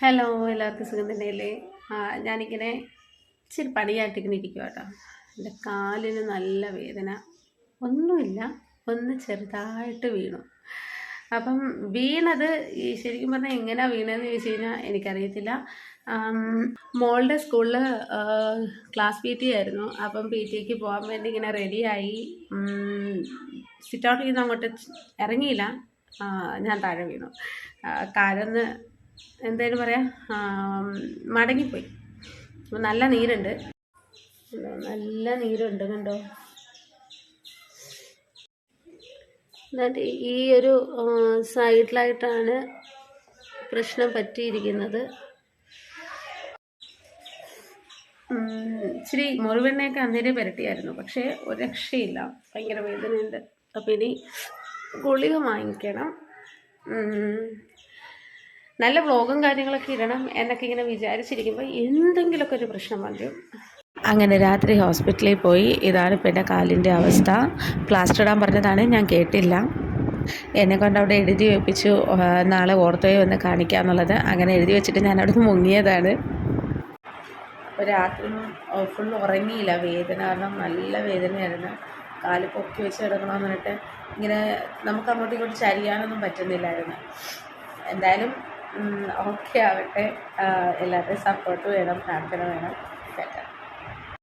Hello, എല്ലാവർക്കും സുഖം തന്നെയല്ലേ? ഞാനിങ്ങനെ ഇച്ചിരി പണിയായിട്ടിങ്ങനെ ഇരിക്കുക കേട്ടോ. എൻ്റെ കാലിന് നല്ല വേദന. ഒന്നുമില്ല, ഒന്ന് ചെറുതായിട്ട് വീണു. അപ്പം വീണത് ശരിക്കും പറഞ്ഞാൽ എങ്ങനെയാണ് വീണതെന്ന് ചോദിച്ചു കഴിഞ്ഞാൽ എനിക്കറിയത്തില്ല. മോളുടെ സ്കൂളിൽ ക്ലാസ് പി ടി ആയിരുന്നു. അപ്പം പി ടിക്ക് പോകാൻ വേണ്ടി ഇങ്ങനെ റെഡിയായി സിറ്റ് ഔട്ടിൽ നിന്ന് അങ്ങോട്ട് ഇറങ്ങിയില്ല. ഞാൻ താഴെ വീണു. കാലൊന്ന് എന്തായാലും പറയാം, മടങ്ങിപ്പോയി. നല്ല നീരുണ്ട്, നല്ല നീരുണ്ട് കണ്ടോ. എന്നിട്ട് ഈ ഒരു സൈഡിലായിട്ടാണ് പ്രശ്നം പറ്റിയിരിക്കുന്നത്. ഇച്ചിരി മുറിവെണ്ണയൊക്കെ അന്നേരം പുരട്ടിയായിരുന്നു, പക്ഷേ ഒരു രക്ഷയില്ല, ഭയങ്കര വേദനയുണ്ട്. അപ്പം ഇനി ഗുളിക വാങ്ങിക്കണം. നല്ല വ്ളോഗും കാര്യങ്ങളൊക്കെ ഇടണം എന്നൊക്കെ ഇങ്ങനെ വിചാരിച്ചിരിക്കുമ്പോൾ എന്തെങ്കിലുമൊക്കെ ഒരു പ്രശ്നം വരും. അങ്ങനെ രാത്രി ഹോസ്പിറ്റലിൽ പോയി. ഇതാണ് ഇപ്പം എൻ്റെ കാലിൻ്റെ അവസ്ഥ. പ്ലാസ്റ്റർ ഇടാൻ പറഞ്ഞതാണ്, ഞാൻ കേട്ടില്ല. എന്നെക്കൊണ്ട് അവിടെ എഴുതി വെപ്പിച്ചു, നാളെ ഓർത്തോയെ വന്ന് കാണിക്കാമെന്നുള്ളത്. അങ്ങനെ എഴുതി വെച്ചിട്ട് ഞാൻ അവിടെ നിന്ന് മുങ്ങിയതാണ്. അപ്പോൾ രാത്രി ഫുൾ ഉറങ്ങിയില്ല, വേദന കാരണം നല്ല വേദനയായിരുന്നു. കാല് പൊക്കി വെച്ച് കിടക്കണമെന്ന് പറഞ്ഞിട്ട് ഇങ്ങനെ നമുക്ക് അങ്ങോട്ടും ഇങ്ങോട്ട് ചരിയാനൊന്നും പറ്റുന്നില്ലായിരുന്നു. എന്തായാലും ഓക്കെ ആവട്ടെ. എല്ലാവരുടെയും സപ്പോർട്ട് വേണം, പ്രാർത്ഥന വേണം.